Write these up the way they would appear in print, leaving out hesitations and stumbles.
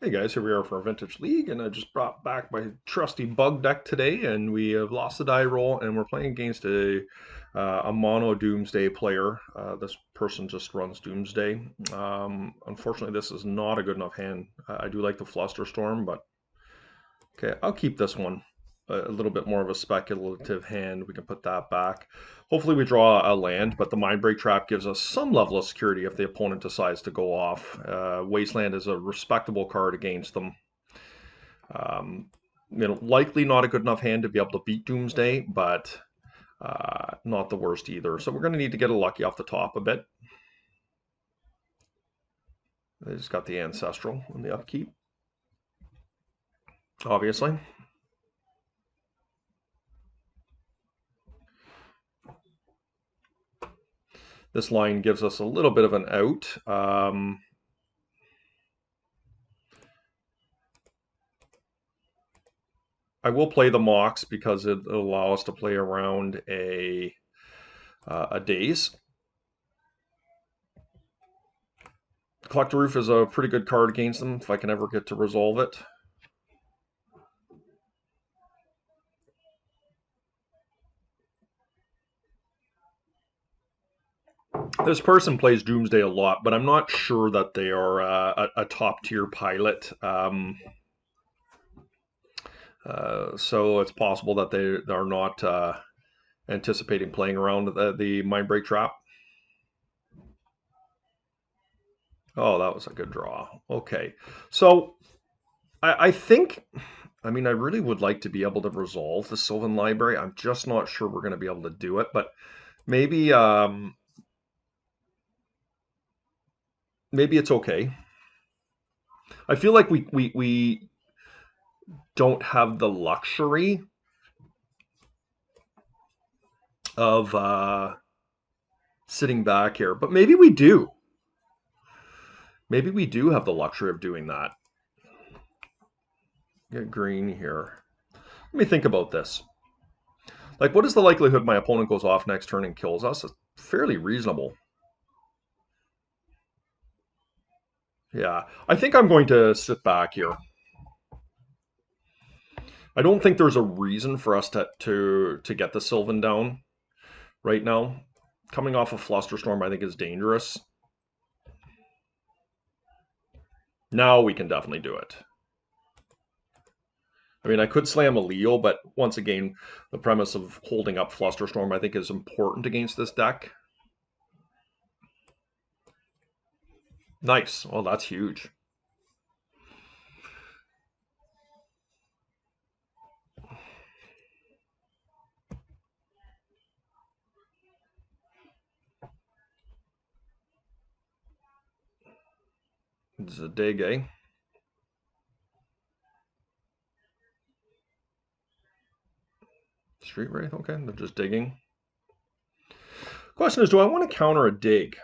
Hey guys, here we are for our Vintage League, and I just brought back my trusty bug deck today, and we have lost the die roll, and we're playing against a mono Doomsday player. This person just runs Doomsday. Unfortunately, this is not a good enough hand. I do like the Flusterstorm, but okay, I'll keep this one. A little bit more of a speculative hand. We can put that back. Hopefully we draw a land, but the Mindbreak Trap gives us some level of security if the opponent decides to go off. Wasteland is a respectable card against them. Um, Likely not a good enough hand to be able to beat Doomsday, but not the worst either. So we're going to need to get a lucky off the top a bit. They just got the Ancestral in the upkeep, obviously. This line gives us a little bit of an out. I will play the Mox because it'll allow us to play around a Daze. Collector Roof is a pretty good card against them if I can ever get to resolve it. This person plays Doomsday a lot, but I'm not sure that they are a top tier pilot. So it's possible that they are not anticipating playing around the Mindbreak Trap. Oh, that was a good draw. Okay, so I think, I mean, I really would like to be able to resolve the Sylvan Library. I'm just not sure we're going to be able to do it, but maybe maybe it's okay. I feel like we don't have the luxury of sitting back here, but maybe we do. Maybe we do have the luxury of doing that. Get green here. Let me think about this. Like, what is the likelihood my opponent goes off next turn and kills us? It's fairly reasonable. Yeah, I think I'm going to sit back here. I don't think there's a reason for us to get the Sylvan down right now. Coming off a Flusterstorm, I think, is dangerous. Now we can definitely do it. I mean, I could slam a Leo, but once again, the premise of holding up Flusterstorm, I think, is important against this deck. Nice. Well, that's huge. It's a dig, eh? Street Wraith, okay, they're just digging. Question is, do I want to counter a dig?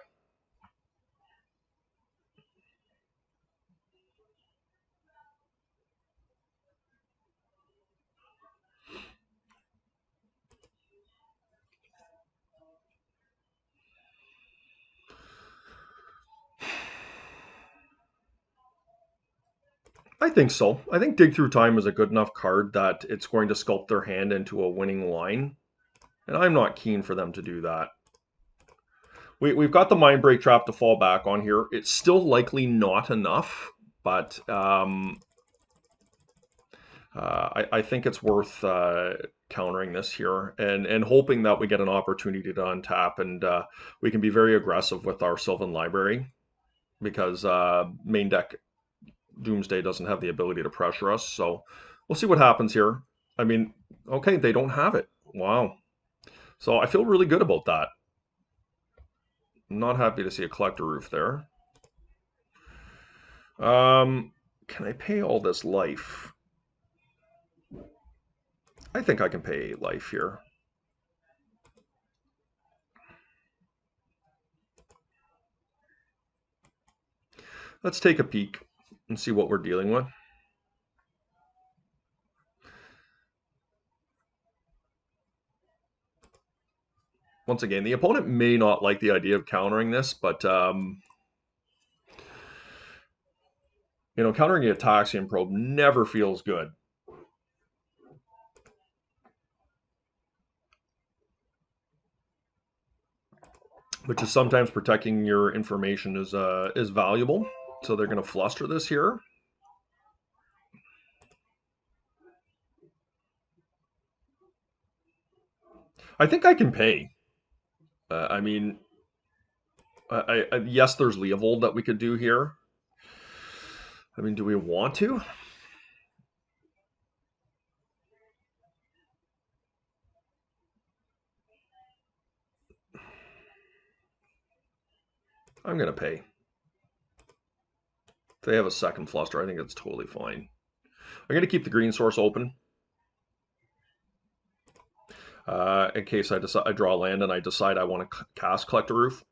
I think so. I think Dig Through Time is a good enough card that it's going to sculpt their hand into a winning line. And I'm not keen for them to do that. We've got the Mindbreak Trap to fall back on here. It's still likely not enough, but I think it's worth countering this here and hoping that we get an opportunity to untap and we can be very aggressive with our Sylvan Library because main deck Doomsday doesn't have the ability to pressure us. So we'll see what happens here. I mean, okay, they don't have it. Wow. So I feel really good about that. I'm not happy to see a Collector Roof there. Can I pay all this life? I think I can pay life here. Let's take a peek and see what we're dealing with. Once again, the opponent may not like the idea of countering this, but You know, countering the Ataxian Probe never feels good. Which is sometimes protecting your information is valuable. So they're going to fluster this here. I think I can pay. I mean, yes, there's Leovold that we could do here. I mean, do we want to? I'm going to pay. If they have a second fluster, I think it's totally fine. I'm going to keep the green source open. In case I draw land and I decide I want to cast Collector Roof.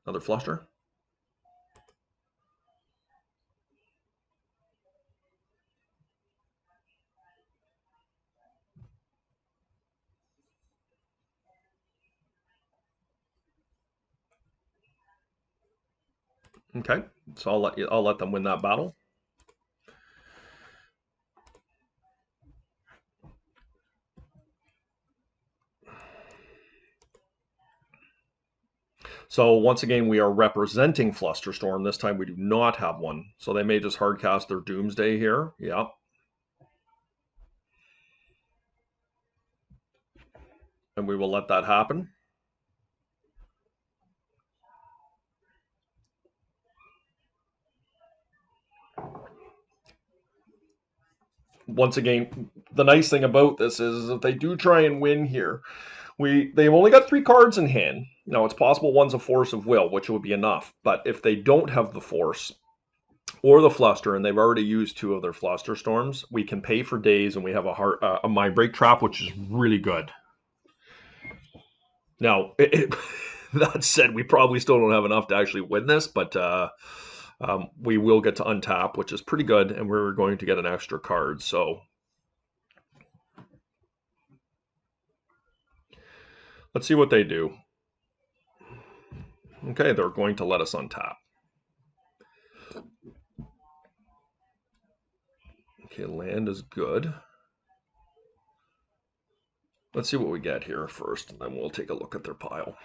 Another fluster. Okay, so I'll let them win that battle. So once again, we are representing Flusterstorm. This time we do not have one. So they may just hardcast their Doomsday here. Yep. And we will let that happen. Once again, the nice thing about this is if they do try and win here, they've only got 3 cards in hand. Now it's possible one's a Force of Will, which would be enough. But if they don't have the Force or the Fluster, and they've already used 2 of their Flusterstorms, we can pay for days, and we have a Mindbreak Trap, which is really good. Now, that said, we probably still don't have enough to actually win this, but we will get to untap, which is pretty good, and we're going to get an extra card. So let's see what they do. Okay, they're going to let us untap. Okay, land is good. Let's see what we get here first, and then we'll take a look at their pile.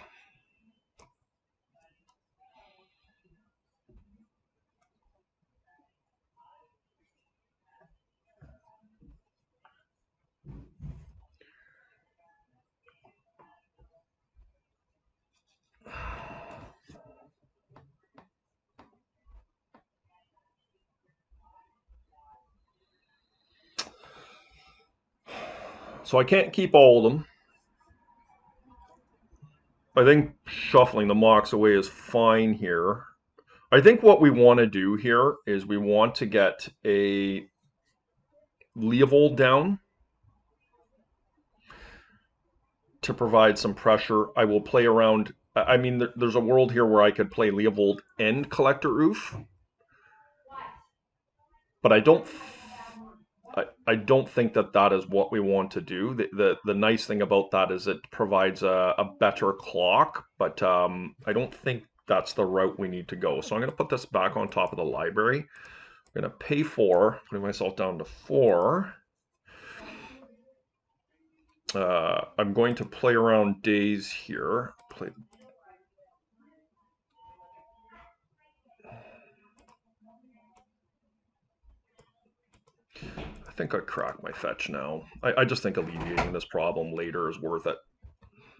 So I can't keep all of them. I think shuffling the Mox away is fine here. I think what we want to do here is we want to get a Leovold down to provide some pressure. I will play around. I mean, there's a world here where I could play Leovold and Collector Oof, but I don't think that is what we want to do. The nice thing about that is it provides a better clock, but I don't think that's the route we need to go. So I'm going to put this back on top of the library. I'm going to pay 4, putting myself down to 4. I'm going to play around days here. I think I cracked my fetch now. I just think alleviating this problem later is worth it.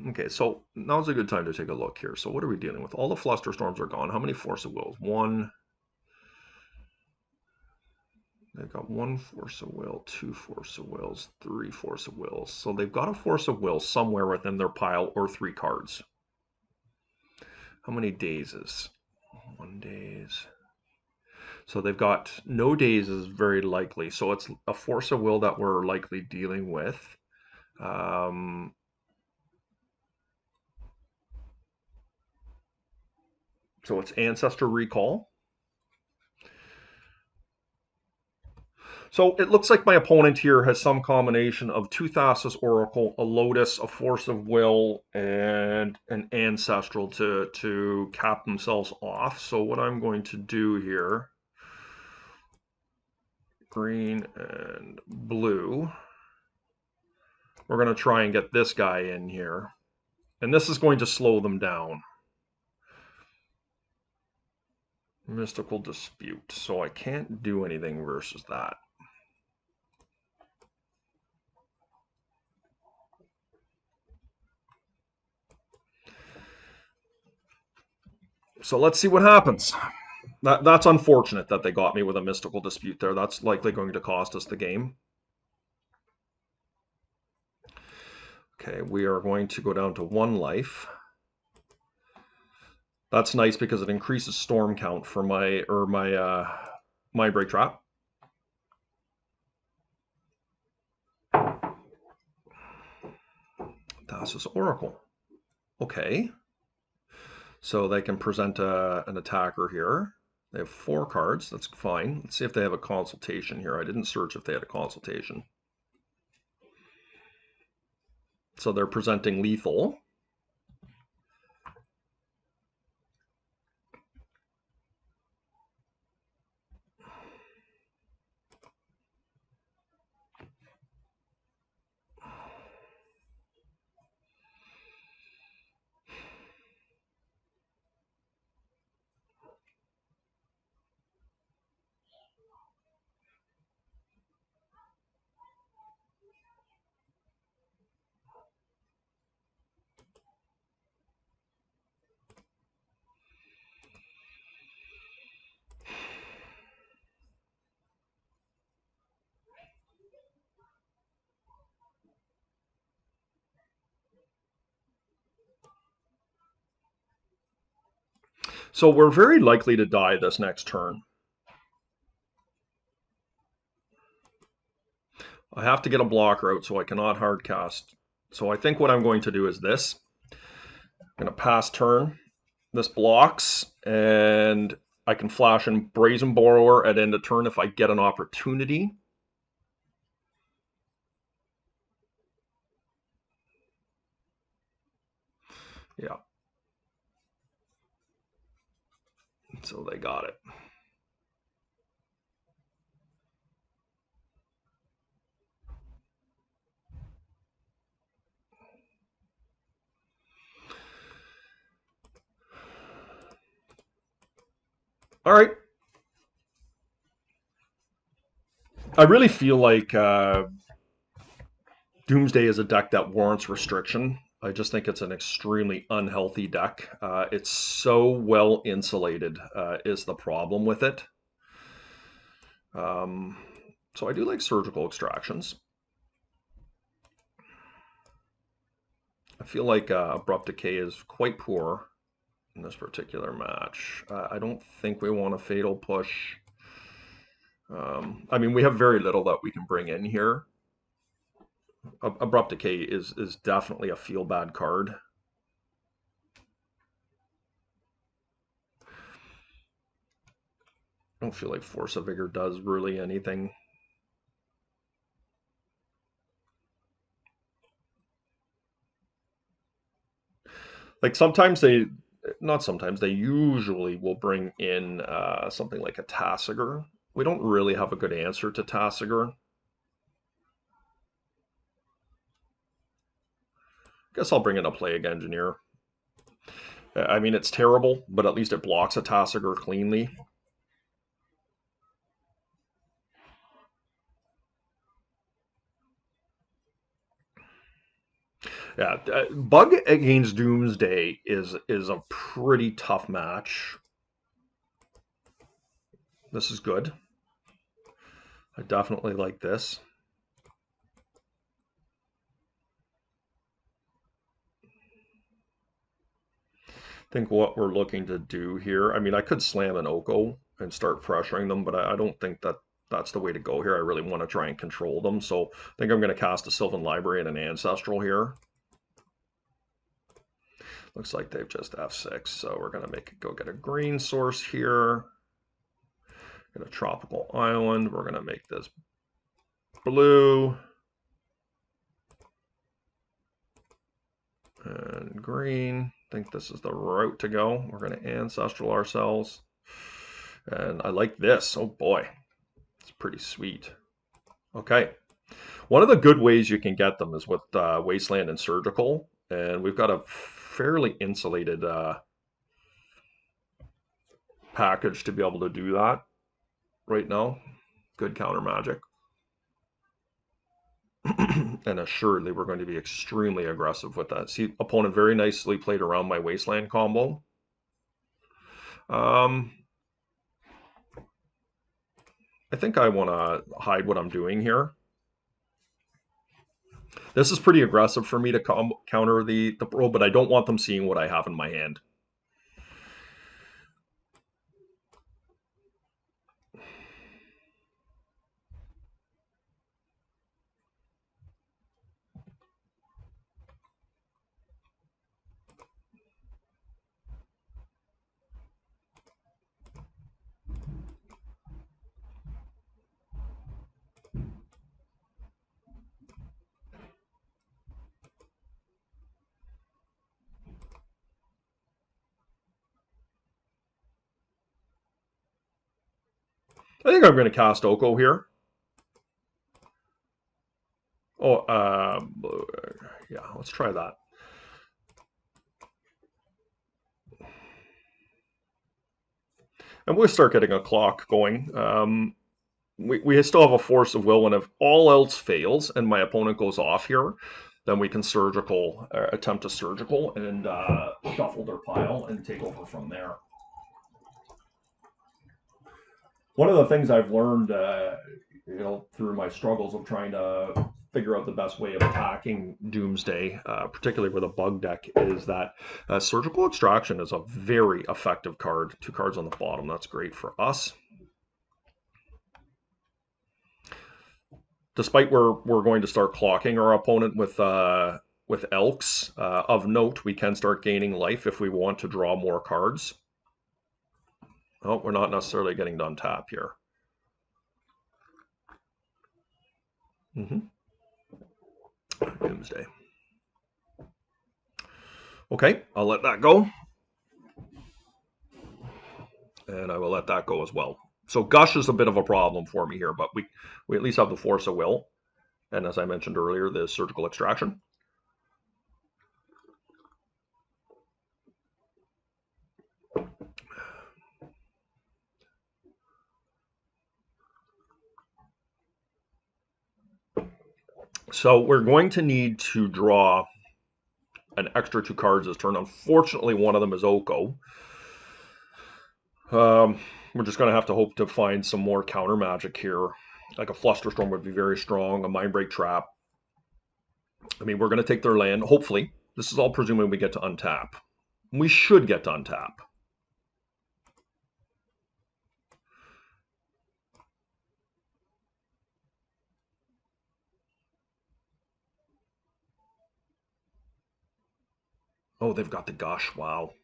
Okay, so now's a good time to take a look here. So what are we dealing with? All the Flusterstorms are gone. How many Force of Wills? 1. They've got 1 Force of Will, 2 Force of Wills, 3 Force of Wills. So they've got a Force of Will somewhere within their pile or 3 cards. How many dazes? 1 daze. So they've got no dazes very likely. So it's a Force of Will that we're likely dealing with. So it's Ancestor Recall. So it looks like my opponent here has some combination of two Thassa's Oracle, a Lotus, a Force of Will, and an Ancestral to cap themselves off. So what I'm going to do here, green and blue, we're going to try and get this guy in here. And this is going to slow them down. Mystical Dispute. So I can't do anything versus that. So let's see what happens. That's unfortunate that they got me with a Mystical Dispute there. That's likely going to cost us the game. Okay, we are going to go down to 1 life. That's nice because it increases storm count for my Mindbreak Trap. Thassa's Oracle. Okay. So they can present an attacker here. They have 4 cards. That's fine. Let's see if they have a consultation here. I didn't search if they had a consultation. So they're presenting lethal. So we're very likely to die this next turn. I have to get a blocker out, so I cannot hard cast. So I think what I'm going to do is this. I'm going to pass turn. This blocks, and I can flash in Brazen Borrower at end of turn if I get an opportunity. Yeah. So they got it. All right. I really feel like Doomsday is a deck that warrants restriction. I just think it's an extremely unhealthy deck. It's so well insulated is the problem with it. So I do like Surgical Extractions. I feel like Abrupt Decay is quite poor in this particular match. I don't think we want a Fatal Push. I mean, we have very little that we can bring in here. Abrupt Decay is definitely a feel bad card. I don't feel like Force of Vigor does really anything. Like sometimes they, not sometimes, they usually will bring in something like a Tasigur. We don't really have a good answer to Tasigur. Guess I'll bring in a Plague Engineer. I mean, it's terrible, but at least it blocks a Tasigur cleanly. Yeah, Bug against Doomsday is a pretty tough match. This is good. I definitely like this. I think what we're looking to do here, I mean, I could slam an Oko and start pressuring them, but I don't think that that's the way to go here. I really want to try and control them. So I think I'm going to cast a Sylvan Library and an Ancestral here. Looks like they've just F6, so we're going to make it go get a green source here. Get a Tropical Island. We're going to make this blue. And green. I think this is the route to go. We're going to ancestral ourselves. And I like this. Oh boy. It's pretty sweet. Okay. One of the good ways you can get them is with Wasteland and Surgical. And we've got a fairly insulated package to be able to do that right now. Good counter magic. And assuredly, we're going to be extremely aggressive with that. See, opponent very nicely played around my Wasteland combo. I think I want to hide what I'm doing here. This is pretty aggressive for me to counter the pro, but I don't want them seeing what I have in my hand. I think I'm going to cast Oko here. Oh, yeah, let's try that. And we'll start getting a clock going. We still have a force of will, and if all else fails and my opponent goes off here, then we can surgical, attempt a surgical and shuffle their pile and take over from there. One of the things I've learned, through my struggles of trying to figure out the best way of attacking Doomsday, particularly with a bug deck, is that Surgical Extraction is a very effective card. 2 cards on the bottom. That's great for us. Despite we're going to start clocking our opponent with Elks, of note, we can start gaining life if we want to draw more cards. Oh, we're not necessarily getting to untap here. Doomsday. Okay, I'll let that go. And I will let that go as well. So Gush is a bit of a problem for me here, but we at least have the Force of Will. And as I mentioned earlier, the Surgical Extraction. So we're going to need to draw an extra 2 cards this turn. Unfortunately, one of them is Oko. We're just going to have to hope to find some more counter magic here. Like a Flusterstorm would be very strong, a Mindbreak Trap. I mean, we're going to take their land, hopefully. This is all presuming we get to untap. We should get to untap. Oh, they've got the Gush. Wow.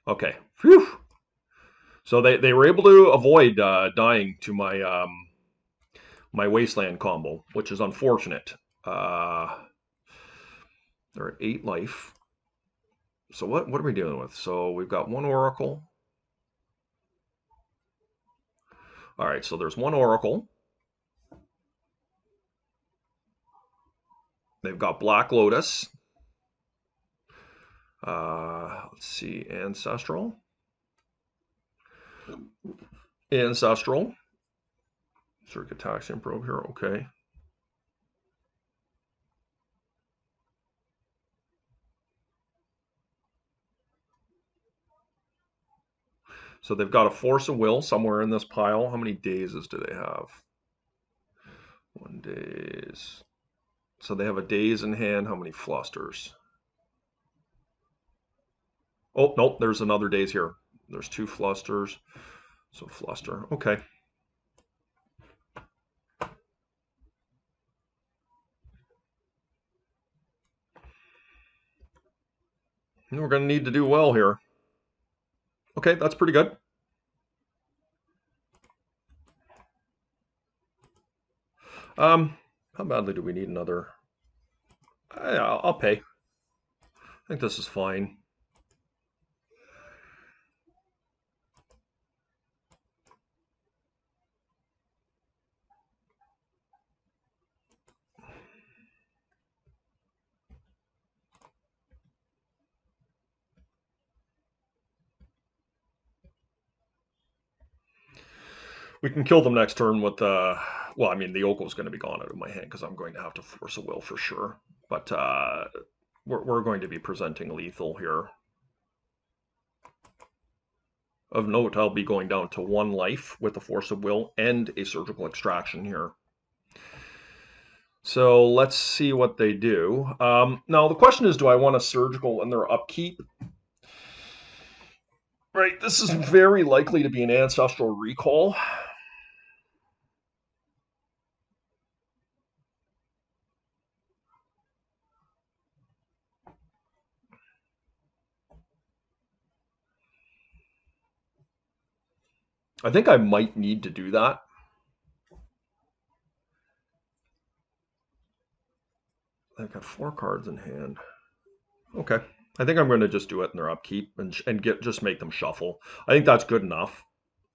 Okay. Phew. So they were able to avoid dying to my my Wasteland combo, which is unfortunate. They're at 8 life. So what are we dealing with? So we've got 1 Oracle. All right, so there's 1 Oracle. They've got Black Lotus. Let's see, Ancestral. Circuitaxian Probe here, okay. So they've got a Force of Will somewhere in this pile. How many dazes do they have? 1 daze. So they have a daze in hand. How many flusters? Oh, nope, there's another daze here. There's 2 flusters. So fluster, okay. We're going to need to do well here. Okay, that's pretty good. How badly do we need another? I'll pay. I think this is fine. We can kill them next turn with well, I mean the Oko is going to be gone out of my hand because I'm going to have to force a will for sure. But we're going to be presenting lethal here. Of note, I'll be going down to 1 life with a force of will and a surgical extraction here. So let's see what they do. Now the question is, do I want a surgical in their upkeep? Right, this is very likely to be an ancestral recall. I think I might need to do that. I've got 4 cards in hand. Okay. I think I'm going to just do it in their upkeep and just make them shuffle. I think that's good enough.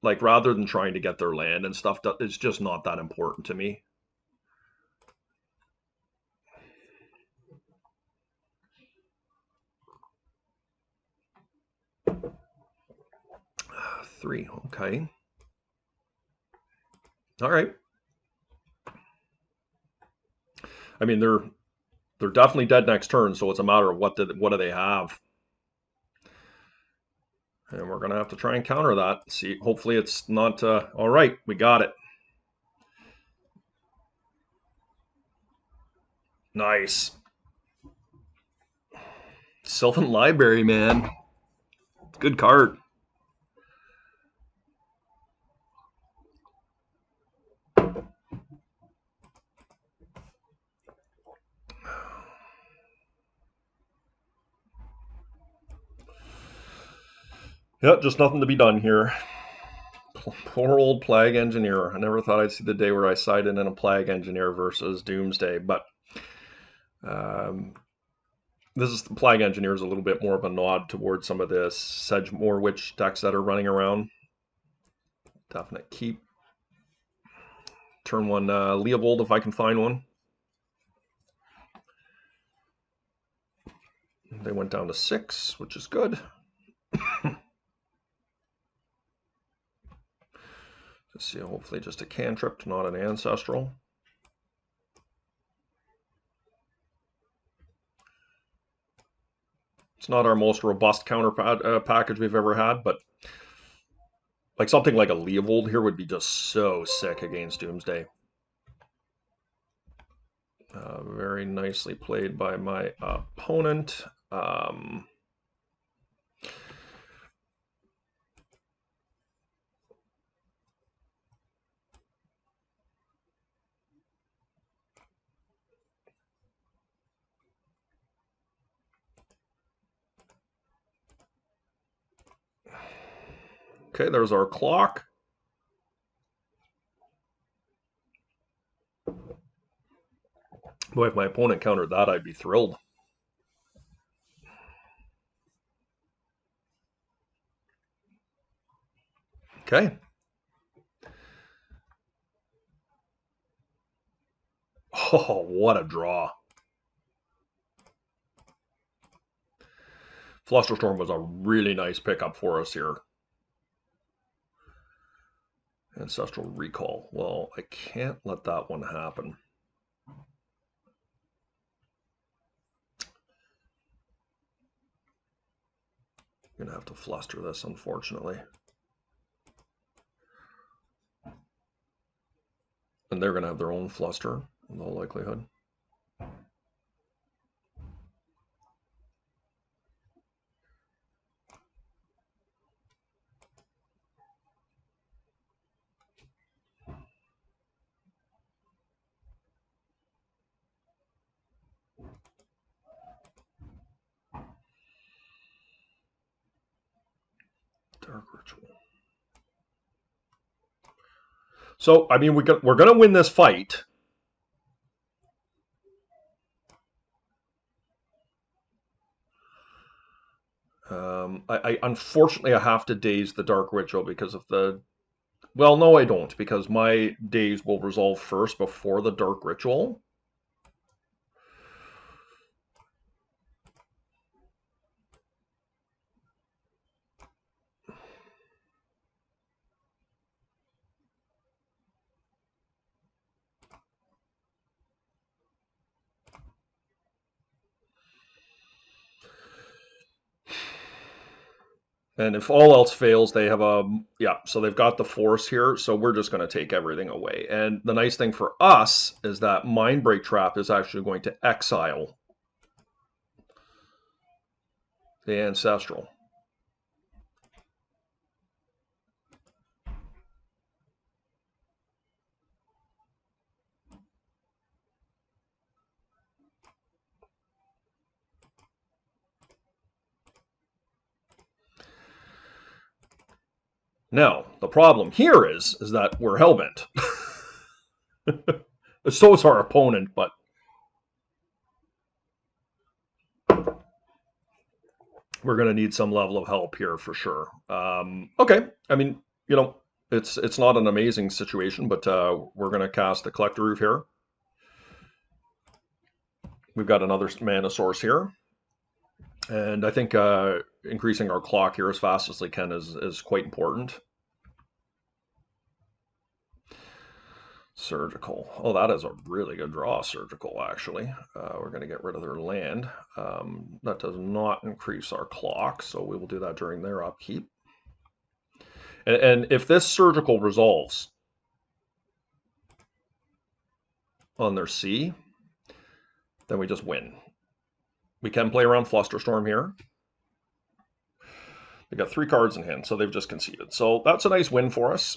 Like rather than trying to get their land and stuff, it's just not that important to me. Three. Okay. All right. I mean, they're definitely dead next turn, so it's a matter of what do they have. And we're going to have to try and counter that. See, hopefully it's not... all right, we got it. Nice. Sylvan Library, man. Good card. Yep, just nothing to be done here. Poor old Plague Engineer. I never thought I'd see the day where I sided in a Plague Engineer versus Doomsday, but this is Plague Engineer is a little bit more of a nod towards some of the Sedgemoor Witch decks that are running around. Definite keep. Turn 1 Leovold if I can find one. They went down to 6, which is good. Let's see, hopefully just a cantrip, not an ancestral. It's not our most robust counter package we've ever had, but like something like a Leovold here would be just so sick against Doomsday. Very nicely played by my opponent. Okay, there's our clock. Boy, if my opponent countered that, I'd be thrilled. Okay. Oh, what a draw. Flusterstorm was a really nice pickup for us here. Ancestral Recall. Well, I can't let that one happen. I'm gonna have to fluster this, unfortunately. And they're gonna have their own fluster, in all likelihood. Dark Ritual. So, I mean, we're going to win this fight. I unfortunately I have to daze the Dark Ritual because of the. Well, no, I don't, because my daze will resolve first before the Dark Ritual. And if all else fails, they have a, yeah, so they've got the force here, so we're just going to take everything away. And the nice thing for us is that Mindbreak Trap is actually going to exile the Ancestral. Now, the problem here is that we're Hellbent. So is our opponent, but we're going to need some level of help here for sure. Okay, I mean, you know, it's not an amazing situation, but we're going to cast the Collector Roof here. We've got another mana source here, and I think increasing our clock here as fast as they can is quite important. Surgical. Oh, that is a really good draw, Surgical, actually. We're going to get rid of their land. That does not increase our clock, so we will do that during their upkeep. And if this Surgical resolves on their C, then we just win. We can play around Flusterstorm here. They got 3 cards in hand, so they've just conceded. So that's a nice win for us.